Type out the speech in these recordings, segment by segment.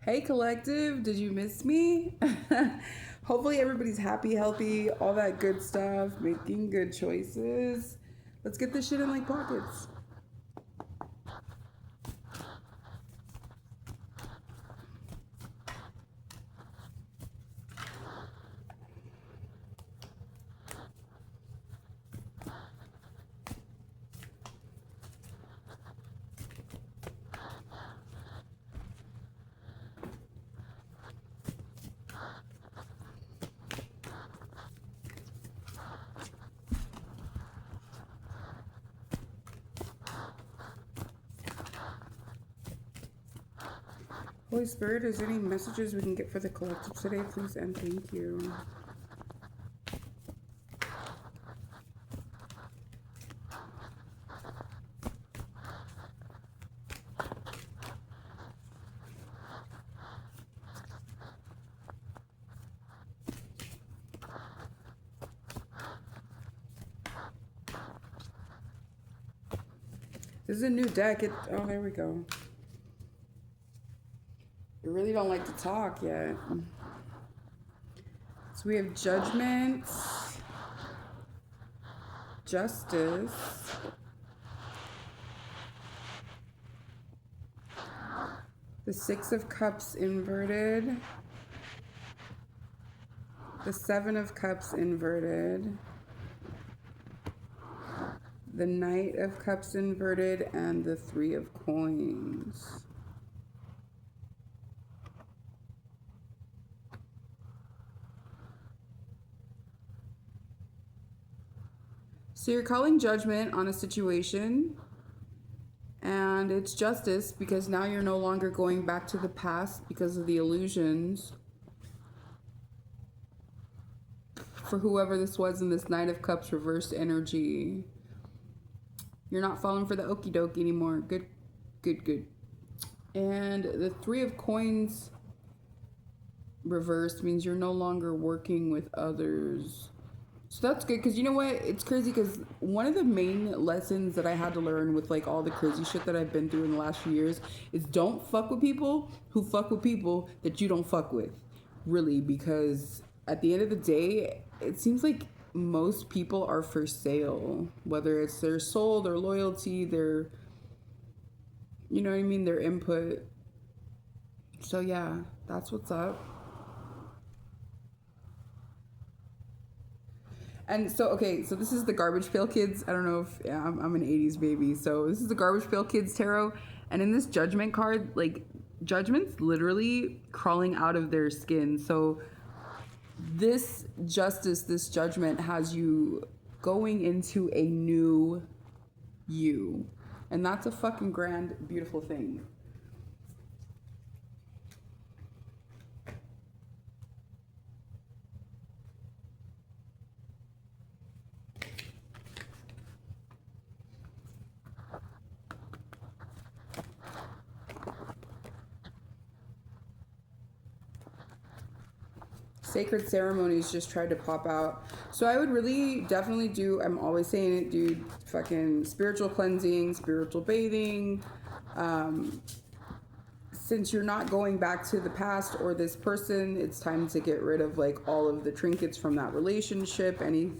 Hey collective, did you miss me? Hopefully everybody's happy, healthy, all that good stuff, making good choices. Let's get this shit in like pockets. Holy Spirit, is there any messages we can get for the collective today, please and thank you. This is a new deck. Oh, there we go. I really don't like to talk yet. So we have Judgment, Justice, the Six of Cups inverted, the Seven of Cups inverted, the Knight of Cups inverted, and the Three of Coins. So you're calling judgment on a situation, and it's justice because now you're no longer going back to the past because of the illusions. For whoever this was in this Knight of Cups reversed energy, you're not falling for the okie dokie anymore. Good, good, good. And the Three of Coins reversed means you're no longer working with others. So that's good, because you know what? It's crazy, because one of the main lessons that I had to learn with like all the crazy shit that I've been through in the last few years is don't fuck with people who fuck with people that you don't fuck with. Really, because at the end of the day, it seems like most people are for sale. Whether it's their soul, their loyalty, their, you know what I mean, their input. So yeah, that's what's up. And so, okay, so this is the Garbage Pail Kids. I don't know if, yeah, I'm an 80s baby. So this is the Garbage Pail Kids tarot. And in this Judgment card, like, Judgment's literally crawling out of their skin. So this justice, this judgment has you going into a new you. And that's a fucking grand, beautiful thing. Sacred ceremonies just tried to pop out. So I would really definitely do, I'm always saying it, dude, fucking spiritual cleansing, spiritual bathing. Since you're not going back to the past or this person, it's time to get rid of like all of the trinkets from that relationship, any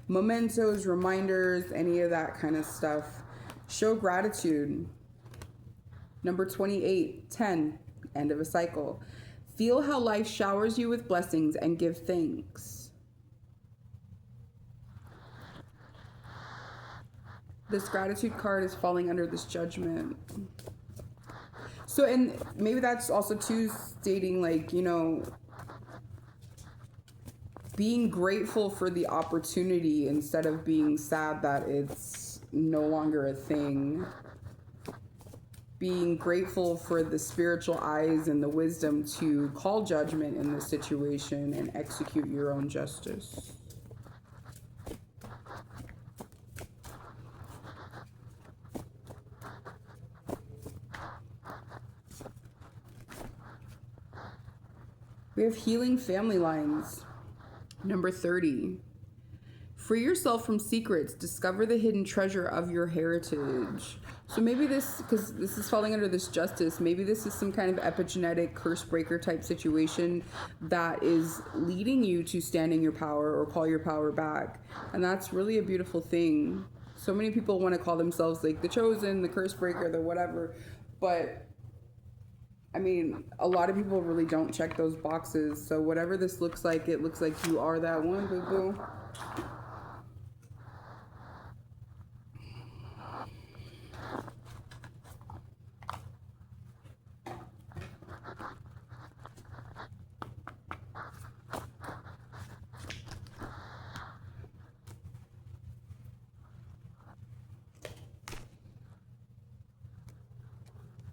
mementos, reminders, any of that kind of stuff. Show gratitude. Number 28, 10, end of a cycle. Feel how life showers you with blessings and give thanks. This gratitude card is falling under this judgment. So, and maybe that's also too stating like, you know, being grateful for the opportunity instead of being sad that it's no longer a thing. Being grateful for the spiritual eyes and the wisdom to call judgment in this situation and execute your own justice. We have healing family lines. Number 30. Free yourself from secrets. Discover the hidden treasure of your heritage. So maybe this, because this is falling under this justice, maybe this is some kind of epigenetic curse breaker type situation that is leading you to stand in your power or call your power back. And that's really a beautiful thing. So many people want to call themselves like the chosen, the curse breaker, the whatever. But I mean, a lot of people really don't check those boxes. So whatever this looks like, it looks like you are that one, boo boo.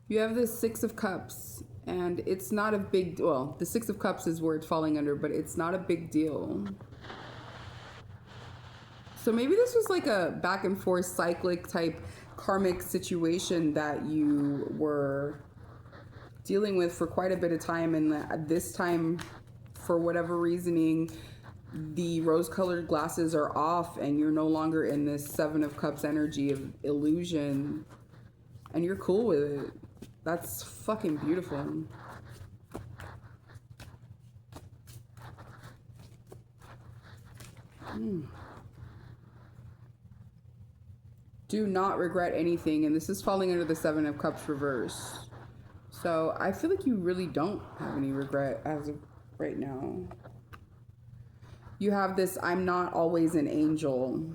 You have this Six of Cups, and it's not a big, well, the Six of Cups is where it's falling under, but it's not a big deal. So maybe this was like a back and forth cyclic type karmic situation that you were dealing with for quite a bit of time, and this time, for whatever reasoning, the rose-colored glasses are off and you're no longer in this Seven of Cups energy of illusion, and you're cool with it. That's fucking beautiful. Do not regret anything, and this is falling under the Seven of Cups reverse. So I feel like you really don't have any regret as of right now. You have this I'm not always an angel,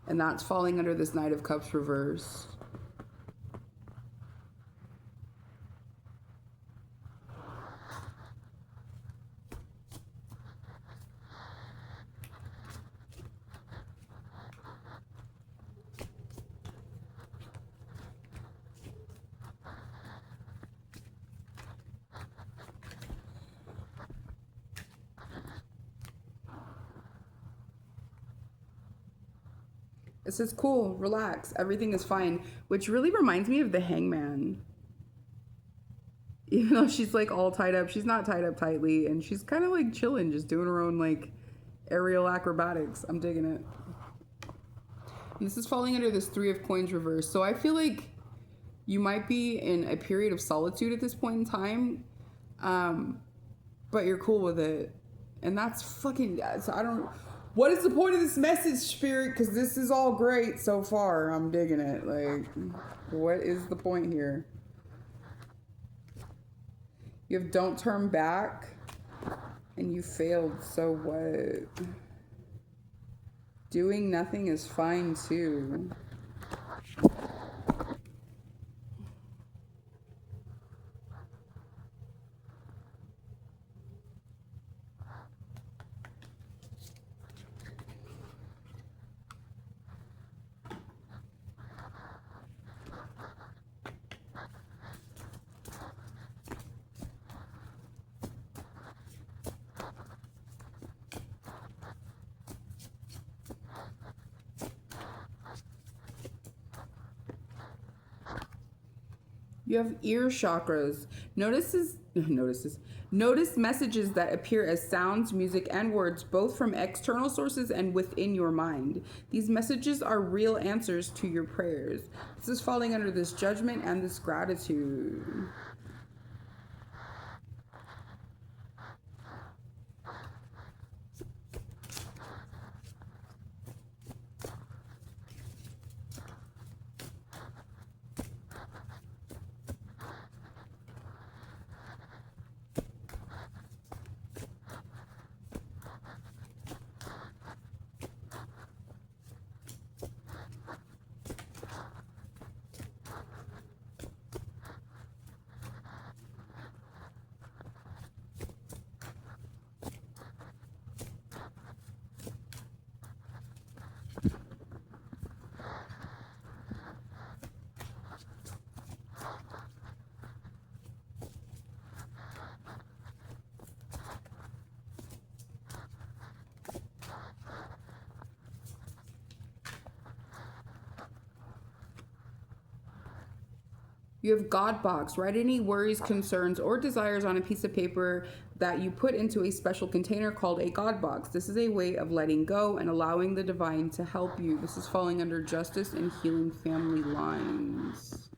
and that's falling under this Knight of Cups reverse. It says, cool, relax, everything is fine, which really reminds me of the Hangman. Even though she's like all tied up, she's not tied up tightly, and she's kind of like chilling, just doing her own like aerial acrobatics. I'm digging it. And this is falling under this Three of Coins reverse. So I feel like you might be in a period of solitude at this point in time, but you're cool with it. And that's fucking, so I don't, what is the point of this message, Spirit? Because this is all great so far. I'm digging it. Like, what is the point here? You have don't turn back, and you failed, so what? Doing nothing is fine too. You have ear chakras. Notice messages that appear as sounds, music, and words, both from external sources and within your mind. These messages are real answers to your prayers. This is falling under this judgment and this gratitude. You have God box. Write any worries, concerns, or desires on a piece of paper that you put into a special container called a God box. This is a way of letting go and allowing the divine to help you. This is falling under justice and healing family lines.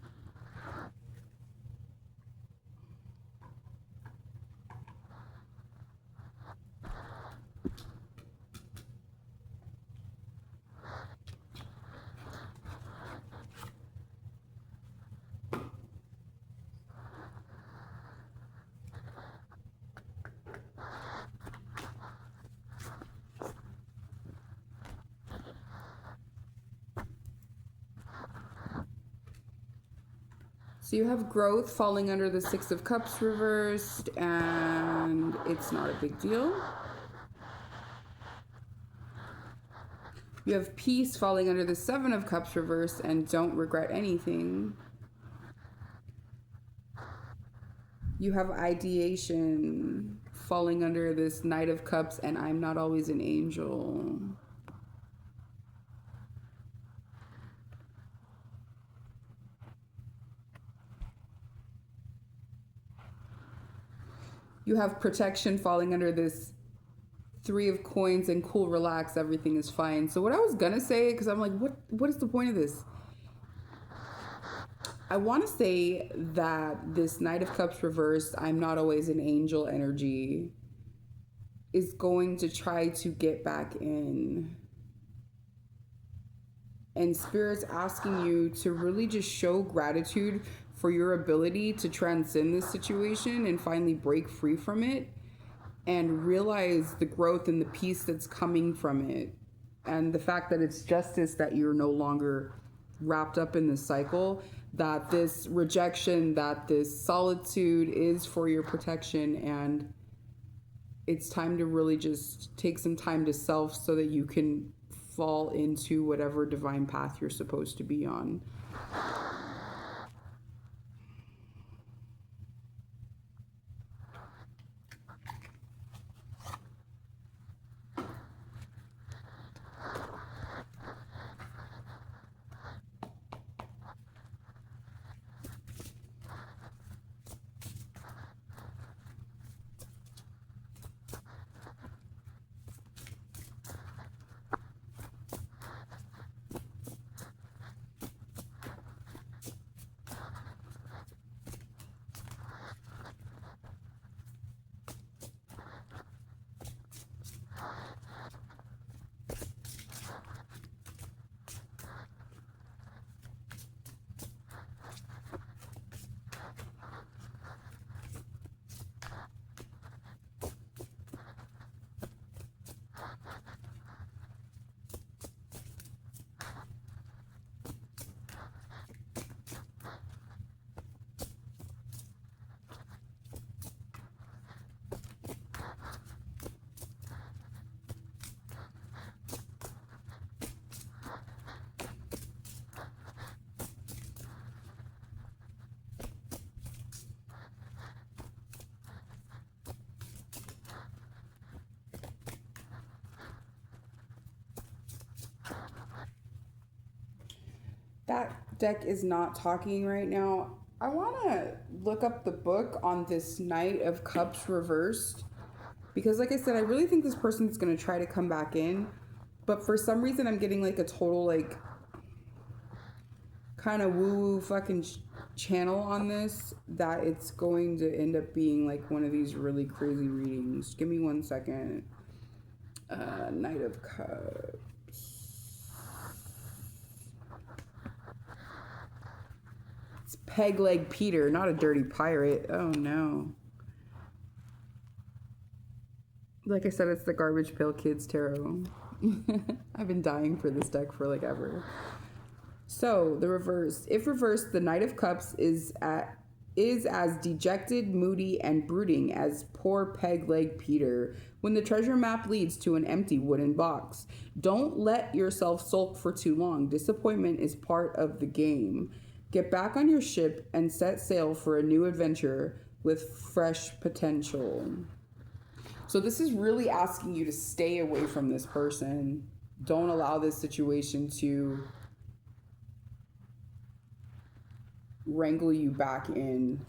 So you have growth falling under the Six of Cups reversed, and it's not a big deal. You have peace falling under the Seven of Cups reversed, and don't regret anything. You have ideation falling under this Knight of Cups, and I'm not always an angel. You have protection falling under this Three of Coins and cool, relax, everything is fine. So what I was gonna say, because I'm like, what is the point of this? I want to say that this Knight of Cups reversed, I'm not always an angel energy, is going to try to get back in. And Spirit's asking you to really just show gratitude for your ability to transcend this situation and finally break free from it and realize the growth and the peace that's coming from it. And the fact that it's justice that you're no longer wrapped up in this cycle, that this rejection, that this solitude is for your protection, and it's time to really just take some time to self so that you can fall into whatever divine path you're supposed to be on. That deck is not talking right now. I want to look up the book on this Knight of Cups reversed, because like I said, I really think this person's going to try to come back in, but for some reason I'm getting like a total like kind of woo-woo fucking channel on this, that it's going to end up being like one of these really crazy readings. Give me 1 second. Knight of Cups. It's Peg Leg Peter, not a dirty pirate. Oh no. Like I said, it's the Garbage Pail Kids Tarot. I've been dying for this deck for like ever. So the reverse. If reversed, the Knight of Cups is as dejected, moody, and brooding as poor Peg Leg Peter when the treasure map leads to an empty wooden box. Don't let yourself sulk for too long. Disappointment is part of the game. Get back on your ship and set sail for a new adventure with fresh potential. So this is really asking you to stay away from this person. Don't allow this situation to wrangle you back in.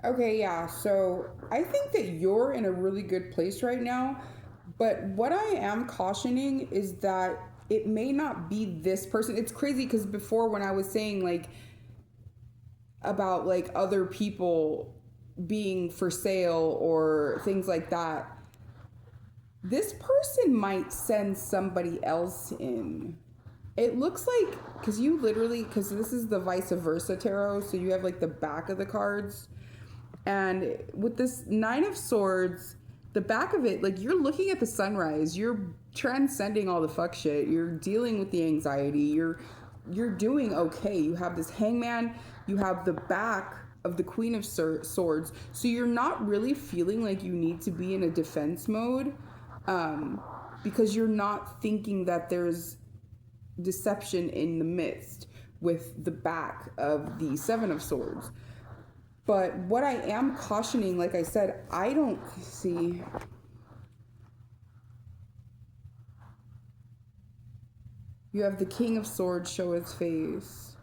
Okay, yeah. So I think that you're in a really good place right now. But what I am cautioning is that it may not be this person. It's crazy because before, when I was saying like about like other people being for sale or things like that, this person might send somebody else in. It looks like, because you literally, because this is the vice versa tarot, so you have like the back of the cards. And with this Nine of Swords, the back of it, like you're looking at the sunrise, you're transcending all the fuck shit, you're dealing with the anxiety, you're doing okay. You have this Hangman, you have the back of the Queen of Swords, so you're not really feeling like you need to be in a defense mode, because you're not thinking that there's deception in the midst with the back of the Seven of Swords. But what I am cautioning, like I said, I don't see. You have the King of Swords show his face.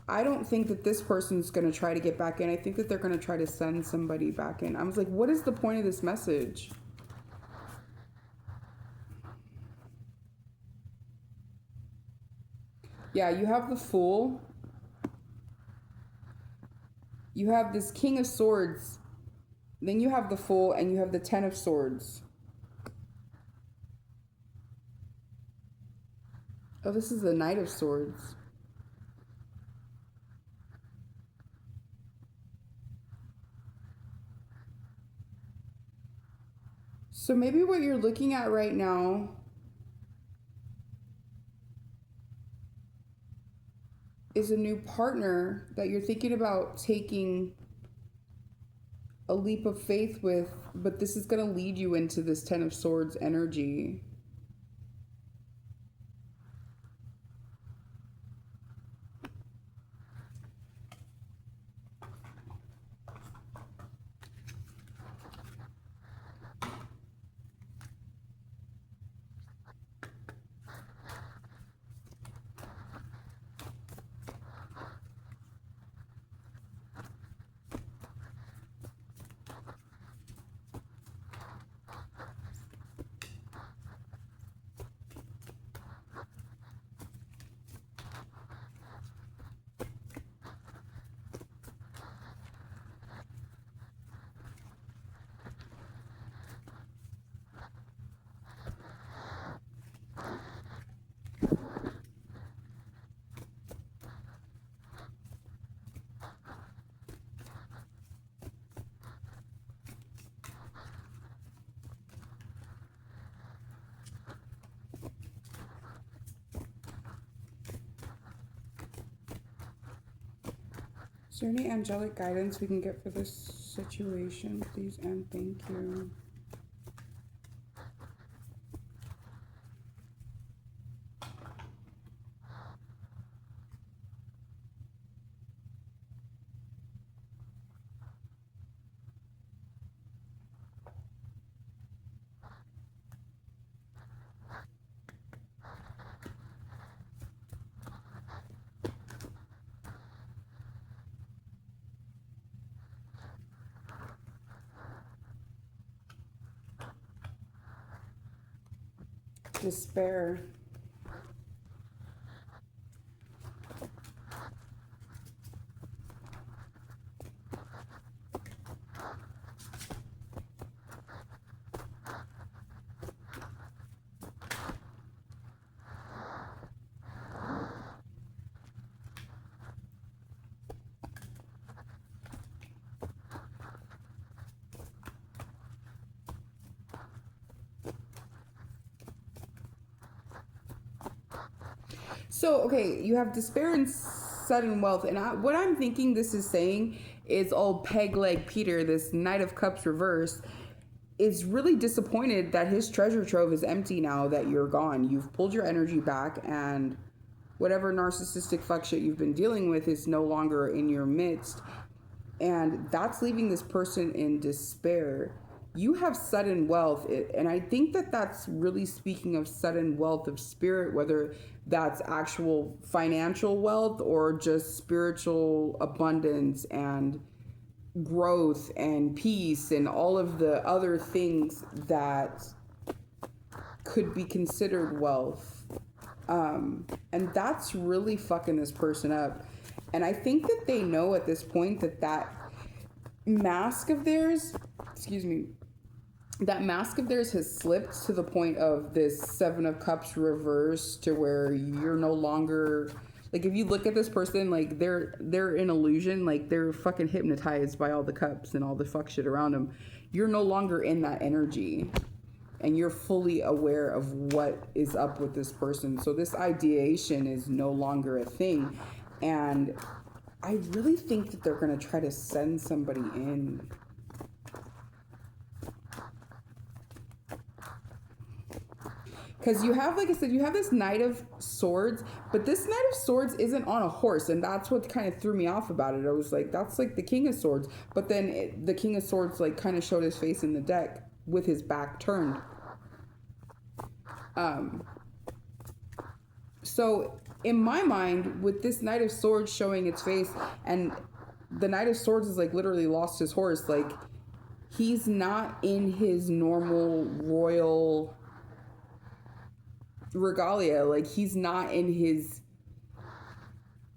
I don't think that this person's going to try to get back in. I think that they're going to try to send somebody back in. I was like, what is the point of this message? Yeah, you have the Fool. You have this King of Swords. Then you have the Fool, and you have the Ten of Swords. Oh, this is the Knight of Swords. So maybe what you're looking at right now is a new partner that you're thinking about taking a leap of faith with, but this is going to lead you into this Ten of Swords energy. Is there any angelic guidance we can get for this situation, please and thank you? Despair. So, okay, you have despair and sudden wealth. And what I'm thinking this is saying is old Peg Leg Peter, this Knight of Cups reverse, is really disappointed that his treasure trove is empty now that you're gone. You've pulled your energy back, and whatever narcissistic fuck shit you've been dealing with is no longer in your midst. And that's leaving this person in despair. You have sudden wealth, and I think that that's really speaking of sudden wealth of spirit, whether that's actual financial wealth or just spiritual abundance and growth and peace and all of the other things that could be considered wealth. And that's really fucking this person up. And I think that they know at this point that that mask of theirs, excuse me, that mask of theirs has slipped to the point of this Seven of Cups reverse, to where you're no longer, like, if you look at this person, like, they're an illusion, like, they're fucking hypnotized by all the cups and all the fuck shit around them. You're no longer in that energy, and you're fully aware of what is up with this person. So this ideation is no longer a thing. And I really think that they're going to try to send somebody in. Because you have, like I said, you have this Knight of Swords, but this Knight of Swords isn't on a horse, and that's what kind of threw me off about it. I was like, that's like the King of Swords, but then the King of Swords like kind of showed his face in the deck with his back turned. So in my mind, with this Knight of Swords showing its face, and the Knight of Swords is like literally lost his horse, like he's not in his normal royal regalia, like he's not in his,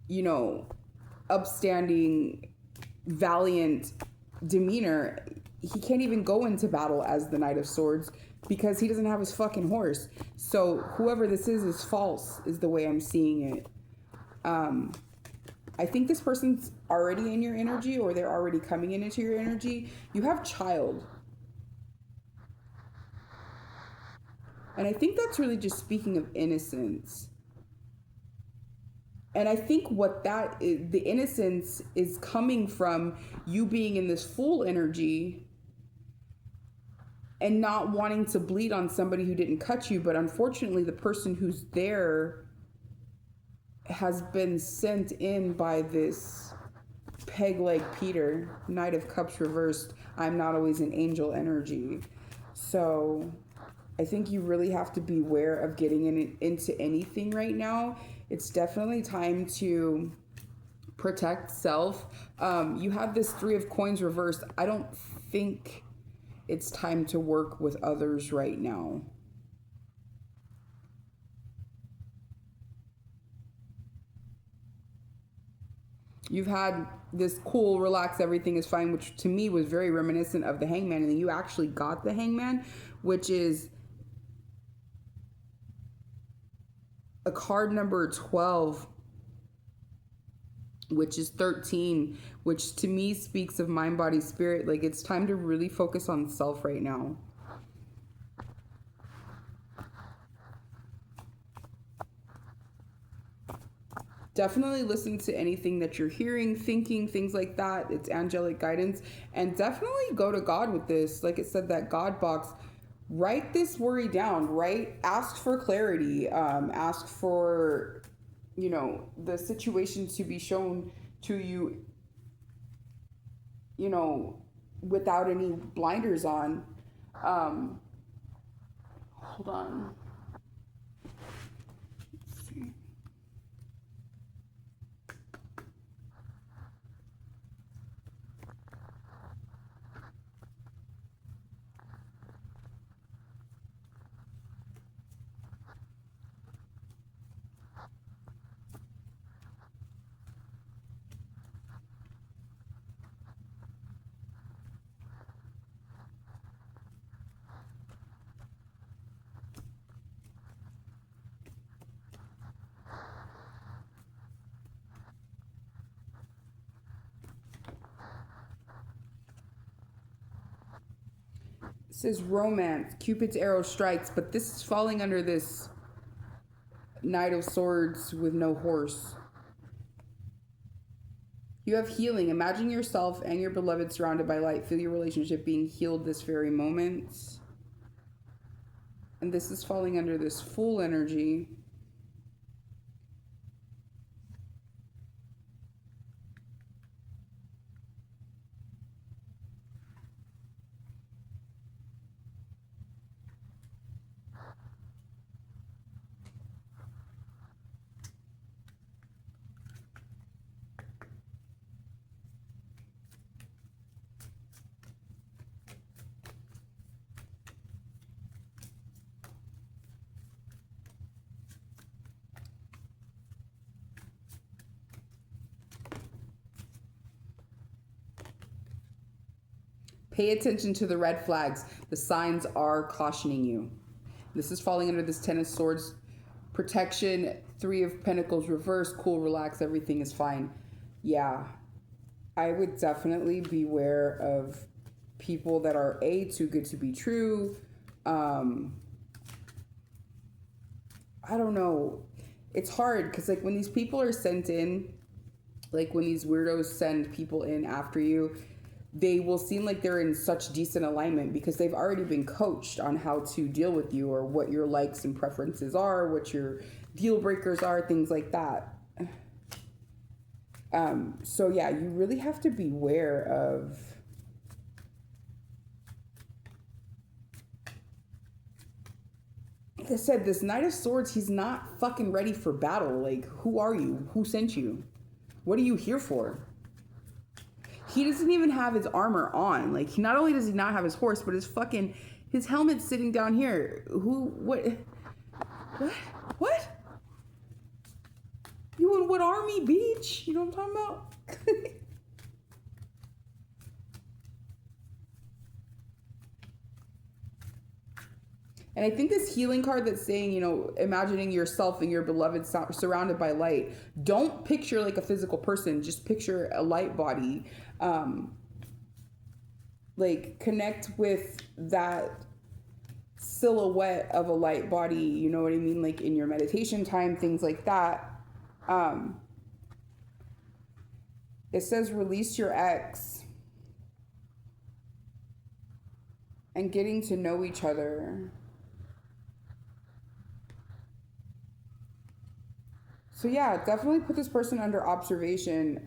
you know, upstanding, valiant demeanor. He can't even go into battle as the Knight of Swords because he doesn't have his fucking horse. So whoever this is false, is the way I'm seeing it. I think this person's already in your energy, or they're already coming into your energy. You have child. And I think that's really just speaking of innocence. And I think what that is, the innocence is coming from you being in this full energy and not wanting to bleed on somebody who didn't cut you. But unfortunately, the person who's there has been sent in by this Peg Leg Peter, Knight of Cups reversed. I'm not always an angel energy. So I think you really have to beware of getting into anything right now. It's definitely time to protect self. You have this Three of Coins reversed. I don't think it's time to work with others right now. You've had this cool, relax, everything is fine, which to me was very reminiscent of the Hangman. And then you actually got the Hangman, which is a card number 12, which is 13, which to me speaks of mind, body, spirit. Like, it's time to really focus on self right now. Definitely listen to anything that you're hearing, thinking, things like that. It's angelic guidance. And definitely go to God with this. Like it said, that God box. Write this worry down, right? Ask for clarity. Ask for, you know, the situation to be shown to you, you know, without any blinders on. Hold on. Let's see. It says romance, Cupid's arrow strikes, but this is falling under this Knight of Swords with no horse. You have healing. Imagine yourself and your beloved surrounded by light. Feel your relationship being healed this very moment. And this is falling under this Fool energy. Pay attention to the red flags. The signs are cautioning you. This is falling under this Ten of Swords. Protection, Three of Pentacles reverse, cool, relax, everything is fine. Yeah, I would definitely beware of people that are too good to be true. I don't know. It's hard because like when these people are sent in, like when these weirdos send people in after you, they will seem like they're in such decent alignment because they've already been coached on how to deal with you or what your likes and preferences are, what your deal breakers are, things like that. So yeah, you really have to beware of like I said, this Knight of Swords, he's not fucking ready for battle. Like, who are you? Who sent you? What are you here for? He doesn't even have his armor on. Like, not only does he not have his horse, but his helmet's sitting down here. What? You in what army, bitch? You know what I'm talking about? And I think this healing card that's saying, imagining yourself and your beloved surrounded by light. Don't picture like a physical person. Just picture a light body. Like connect with that silhouette of a light body. You know what I mean? Like in your meditation time, things like that. It says release your ex and getting to know each other. So yeah, definitely put this person under observation.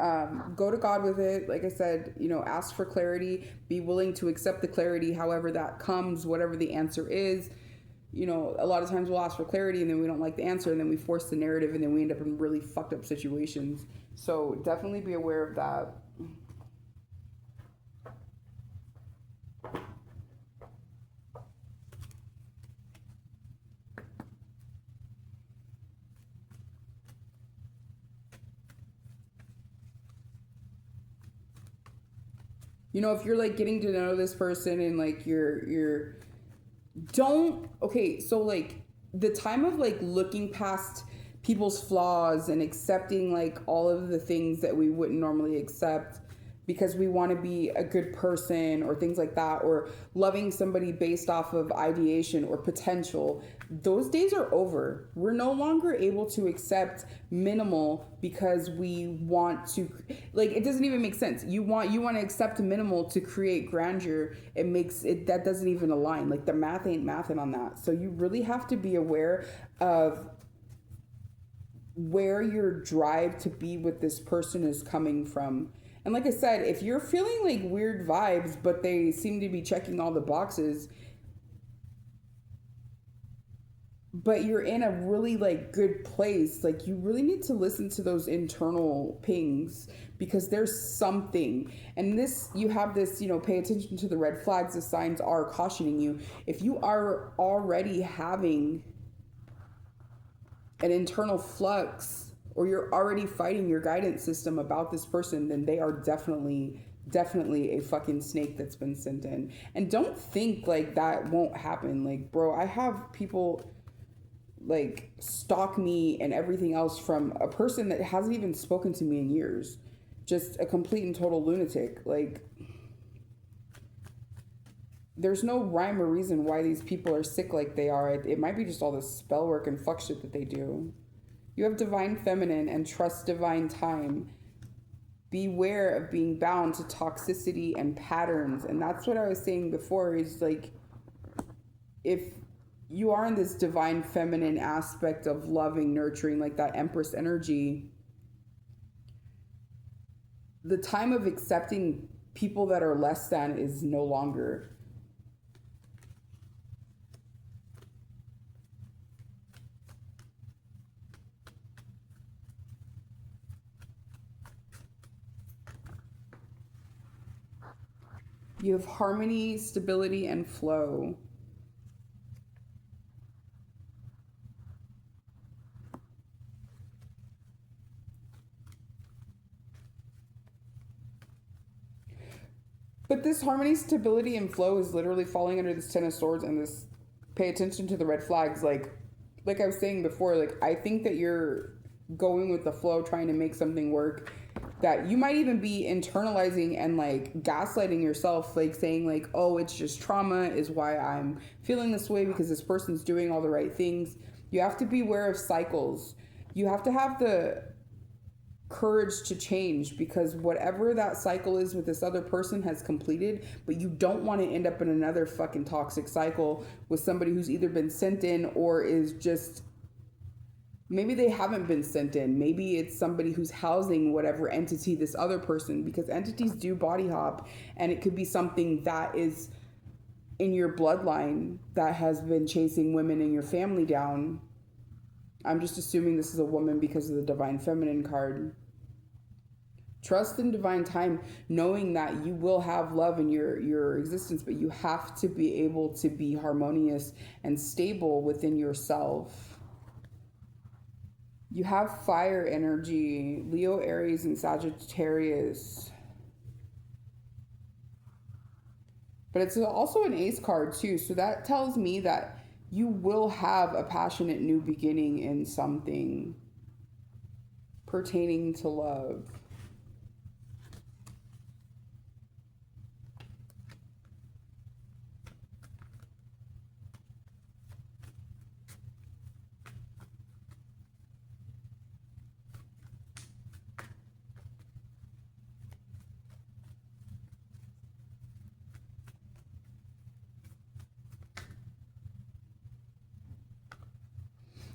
Go to God with it. Like I said, ask for clarity. Be willing to accept the clarity, however that comes, whatever the answer is. A lot of times we'll ask for clarity and then we don't like the answer and then we force the narrative and then we end up in really fucked up situations. So definitely be aware of that. If you're like getting to know this person and like you're don't okay, so like the time of like looking past people's flaws and accepting like all of the things that we wouldn't normally accept because we want to be a good person or things like that, or loving somebody based off of ideation or potential, those days are over. We're no longer able to accept minimal because we want to, like, it doesn't even make sense. You want to accept minimal to create grandeur. That doesn't even align. Like the math ain't mathing on that. So you really have to be aware of where your drive to be with this person is coming from. And like I said, if you're feeling like weird vibes, but they seem to be checking all the boxes, but you're in a really like good place, like you really need to listen to those internal pings because there's something. And this, you have this, pay attention to the red flags. The signs are cautioning you. If you are already having an internal flux, or you're already fighting your guidance system about this person, then they are definitely a fucking snake that's been sent in. And don't think like that won't happen. Like, bro, I have people like stalk me and everything else from a person that hasn't even spoken to me in years. Just a complete and total lunatic. Like, there's no rhyme or reason why these people are sick like they are. It might be just all this spell work and fuck shit that they do. You have divine feminine and trust divine time. Beware of being bound to toxicity and patterns. And that's what I was saying before is like, if you are in this divine feminine aspect of loving, nurturing, like that Empress energy, the time of accepting people that are less than is no longer. You have harmony, stability, and flow. But this harmony, stability, and flow is literally falling under this Ten of Swords and this pay attention to the red flags. Like I was saying before, like I think that you're going with the flow, trying to make something work. That you might even be internalizing and like gaslighting yourself, like saying like, oh, it's just trauma is why I'm feeling this way because this person's doing all the right things. You have to be aware of cycles. You have to have the courage to change because whatever that cycle is with this other person has completed, but you don't want to end up in another fucking toxic cycle with somebody who's either been sent in or is just, maybe they haven't been sent in. Maybe it's somebody who's housing whatever entity this other person, because entities do body hop, and it could be something that is in your bloodline that has been chasing women in your family down. I'm just assuming this is a woman because of the divine feminine card. Trust in divine time, knowing that you will have love in your existence, but you have to be able to be harmonious and stable within yourself. You have fire energy, Leo, Aries, and Sagittarius. But it's also an ace card too, so that tells me that you will have a passionate new beginning in something pertaining to love.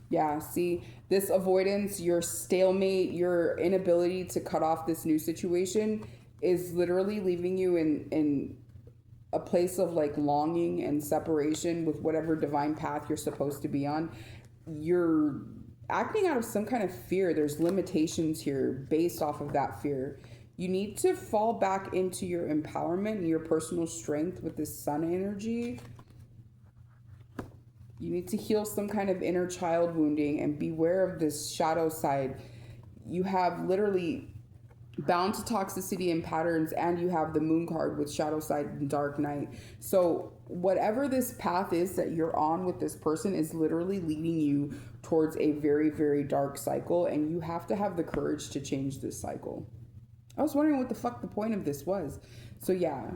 Yeah, see, this avoidance, your stalemate, your inability to cut off this new situation is literally leaving you in a place of like longing and separation with whatever divine path you're supposed to be on. You're acting out of some kind of fear. There's limitations here based off of that fear. You need to fall back into your empowerment and your personal strength with this sun energy. You need to heal some kind of inner child wounding and beware of this shadow side. You have literally bound to toxicity and patterns, and you have the moon card with shadow side and dark night. So whatever this path is that you're on with this person is literally leading you towards a very, very dark cycle, and you have to have the courage to change this cycle. I was wondering what the fuck the point of this was. So yeah.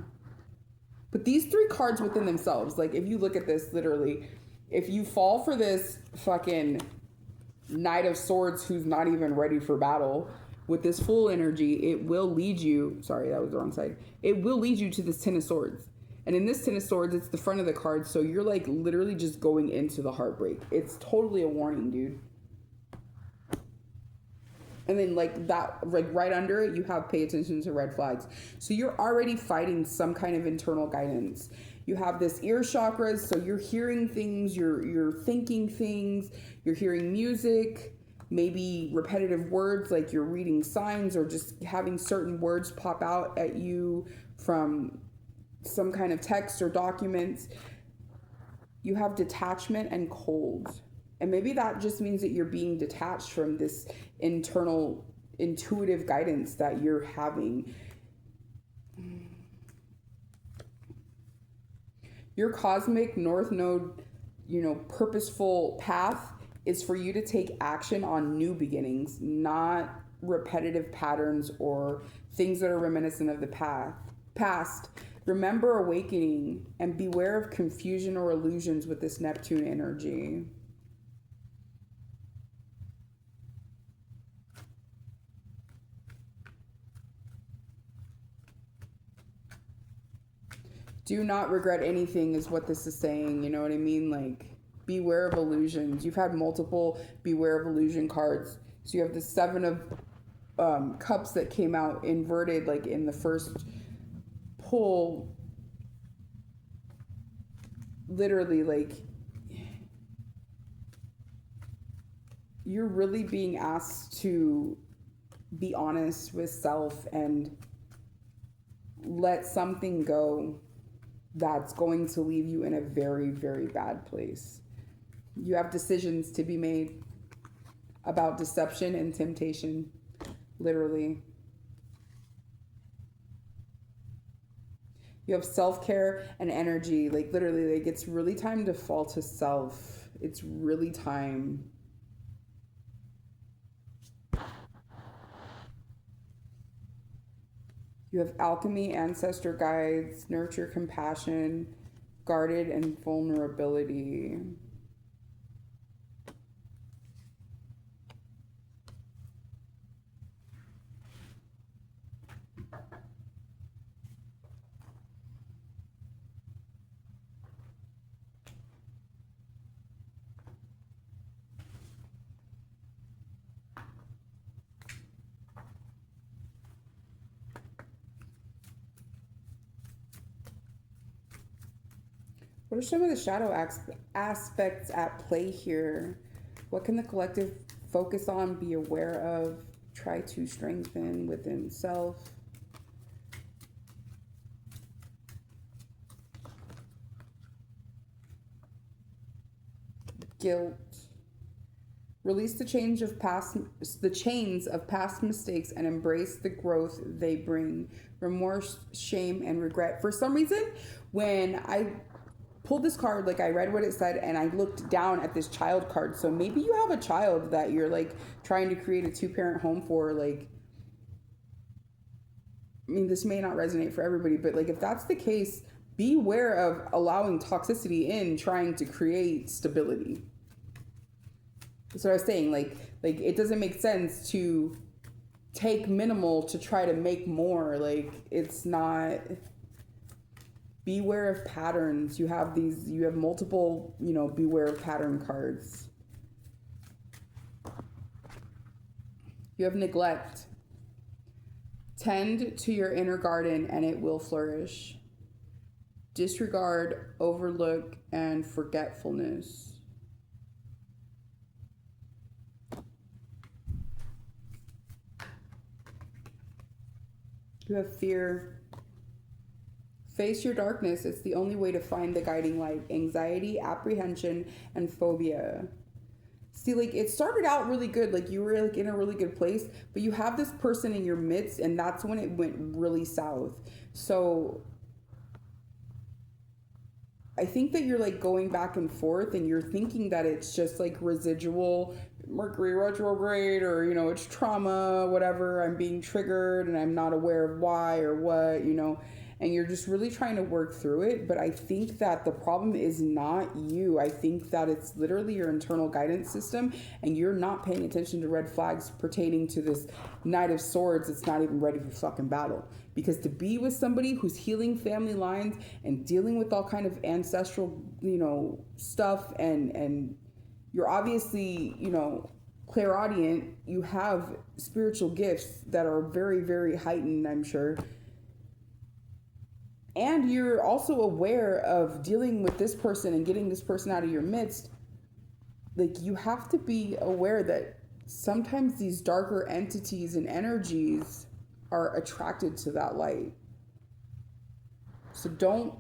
But these three cards within themselves, like if you look at this literally, if you fall for this fucking Knight of Swords who's not even ready for battle, with this full energy, it will lead you, sorry, that was the wrong side. It will lead you to this Ten of Swords. And in this Ten of Swords, it's the front of the card, so you're like literally just going into the heartbreak. It's totally a warning, dude. And then like that, like right under it, you have pay attention to red flags. So you're already fighting some kind of internal guidance. You have this ear chakras, so you're hearing things, you're thinking things, you're hearing music, maybe repetitive words like you're reading signs or just having certain words pop out at you from some kind of text or documents. You have detachment and cold. And maybe that just means that you're being detached from this internal intuitive guidance that you're having. Your cosmic north node, purposeful path is for you to take action on new beginnings, not repetitive patterns or things that are reminiscent of the past. Remember awakening and beware of confusion or illusions with this Neptune energy. Do not regret anything is what this is saying. You know what I mean? Like, beware of illusions. You've had multiple beware of illusion cards. So you have the Seven of Cups that came out inverted, like in the first pull. Literally, like, you're really being asked to be honest with self and let something go that's going to leave you in a very, very bad place. You have decisions to be made about deception and temptation, literally. You have self-care and energy, like literally, like it's really time to fall to self. It's really time. You have alchemy, ancestor guides, nurture, compassion, guarded, and vulnerability. What are some of the shadow aspects at play here? What can the collective focus on, be aware of, try to strengthen within self? Guilt. Release the chains of past mistakes and embrace the growth they bring. Remorse, shame, and regret. For some reason, when I pulled this card, like I read what it said and I looked down at this child card. So maybe you have a child that you're like trying to create a 2-parent home for. Like, I mean, this may not resonate for everybody, but like if that's the case, beware of allowing toxicity in trying to create stability. That's what I was saying. Like it doesn't make sense to take minimal to try to make more. Like, it's not. Beware of patterns. You have multiple, beware of pattern cards. You have neglect. Tend to your inner garden and it will flourish. Disregard, overlook, and forgetfulness. You have fear. Face your darkness. It's the only way to find the guiding light. Anxiety, apprehension, and phobia. See, like, it started out really good. Like, you were like in a really good place, but you have this person in your midst, and that's when it went really south. So I think that you're like going back and forth and you're thinking that it's just like residual Mercury retrograde, or, it's trauma, whatever. I'm being triggered and I'm not aware of why or what, and you're just really trying to work through it. But I think that the problem is not you. I think that it's literally your internal guidance system, and you're not paying attention to red flags pertaining to this Knight of Swords that's not even ready for fucking battle. Because to be with somebody who's healing family lines and dealing with all kind of ancestral, stuff, and you're obviously, clairaudient, you have spiritual gifts that are very, very heightened, I'm sure. And you're also aware of dealing with this person and getting this person out of your midst. Like, you have to be aware that sometimes these darker entities and energies are attracted to that light. So don't,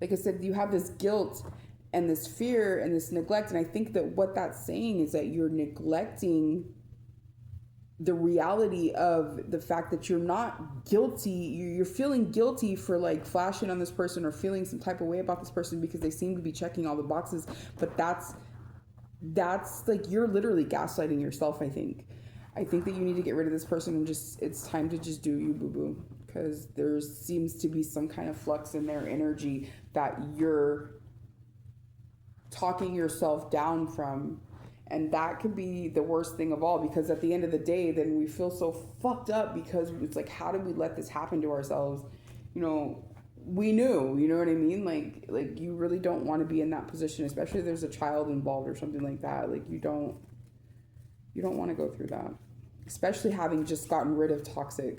like I said, you have this guilt and this fear and this neglect. And I think that what that's saying is that you're neglecting the reality of the fact that you're not guilty. You're feeling guilty for like flashing on this person or feeling some type of way about this person because they seem to be checking all the boxes. But that's like, you're literally gaslighting yourself. I think that you need to get rid of this person and it's time to just do you, boo-boo, because there seems to be some kind of flux in their energy that you're talking yourself down from. And that could be the worst thing of all, because at the end of the day, then we feel so fucked up because it's like, how did we let this happen to ourselves? we knew, you know what I mean? Like you really don't want to be in that position, especially if there's a child involved or something like that. Like you don't want to go through that. Especially having just gotten rid of toxic.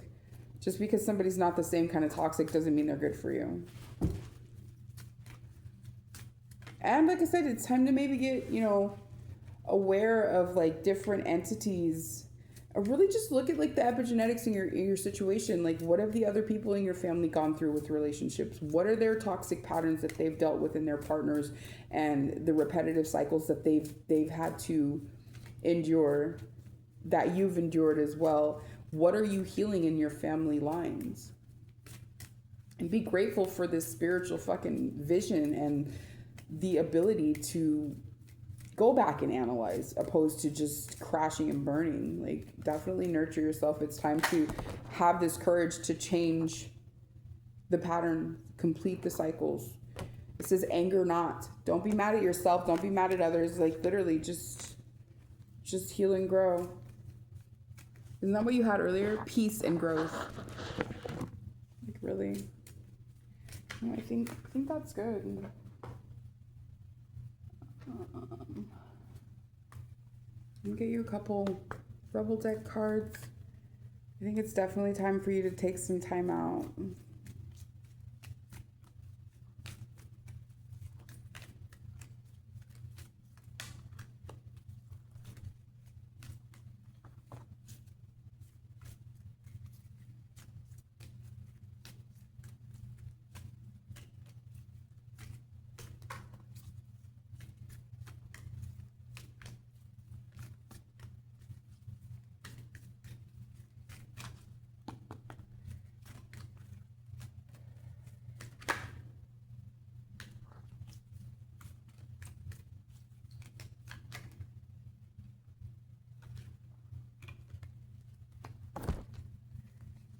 Just because somebody's not the same kind of toxic doesn't mean they're good for you. And like I said, it's time to maybe get, aware of like different entities. Or really just look at like the epigenetics in your situation. Like, what have the other people in your family gone through with relationships? What are their toxic patterns that they've dealt with in their partners, and the repetitive cycles that they've had to endure, that you've endured as well? What are you healing in your family lines? And be grateful for this spiritual fucking vision and the ability to go back and analyze, opposed to just crashing and burning. Like, definitely nurture yourself. It's time to have this courage to change the pattern, complete the cycles. It says anger not. Don't be mad at yourself. Don't be mad at others. Like, literally just heal and grow. Isn't that what you had earlier? Peace and growth. Like, really? No, I think that's good. I'll get you a couple Rebel deck cards. I think it's definitely time for you to take some time out.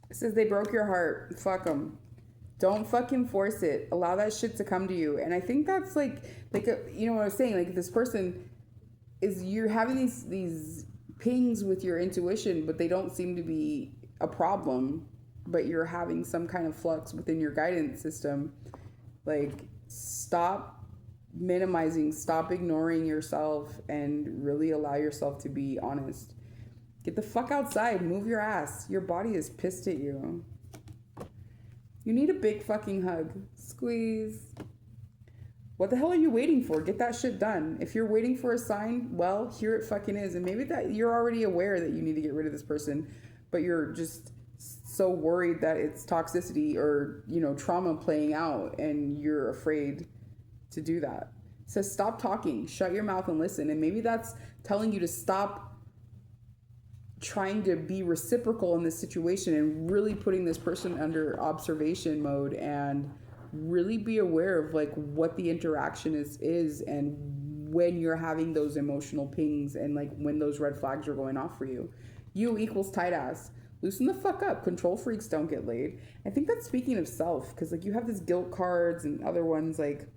It says they broke your heart. Fuck them. Don't fucking force it. Allow that shit to come to you. And I think that's like you know what I was saying? Like, this person is, you're having these pings with your intuition, but they don't seem to be a problem. But you're having some kind of flux within your guidance system. Like, stop minimizing, stop ignoring yourself, and really allow yourself to be honest. Get the fuck outside. Move your ass. Your body is pissed at you. You need a big fucking hug. Squeeze. What the hell are you waiting for? Get that shit done. If you're waiting for a sign, well, here it fucking is. And maybe that you're already aware that you need to get rid of this person, but you're just so worried that it's toxicity or, trauma playing out, and you're afraid to do that. It says stop talking. Shut your mouth and listen. And maybe that's telling you to stop trying to be reciprocal in this situation and really putting this person under observation mode, and really be aware of like what the interaction is and when you're having those emotional pings, and like when those red flags are going off for you. You equals tight ass. Loosen the fuck up. Control freaks don't get laid. I think that's speaking of self, because like you have this guilt cards and other ones, like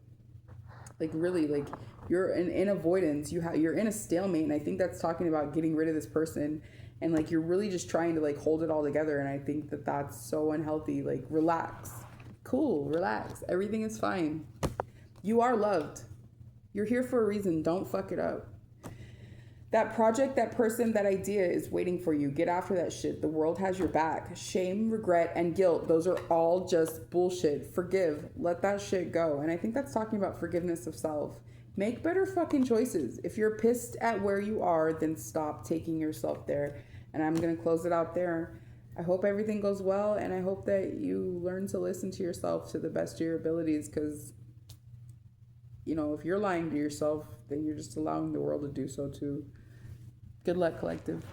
really, like you're in avoidance. You're in a stalemate, and I think that's talking about getting rid of this person. And like you're really just trying to like hold it all together, and I think that that's so unhealthy. Like, relax. Cool, relax. Everything is fine. You are loved. You're here for a reason. Don't fuck it up. That project, that person, that idea is waiting for you. Get after that shit. The world has your back. Shame, regret, and guilt, those are all just bullshit. Forgive. Let that shit go. And I think that's talking about forgiveness of self. Make better fucking choices. If you're pissed at where you are, then stop taking yourself there. And I'm going to close it out there. I hope everything goes well, and I hope that you learn to listen to yourself to the best of your abilities, because, if you're lying to yourself, then you're just allowing the world to do so too. Good luck, collective.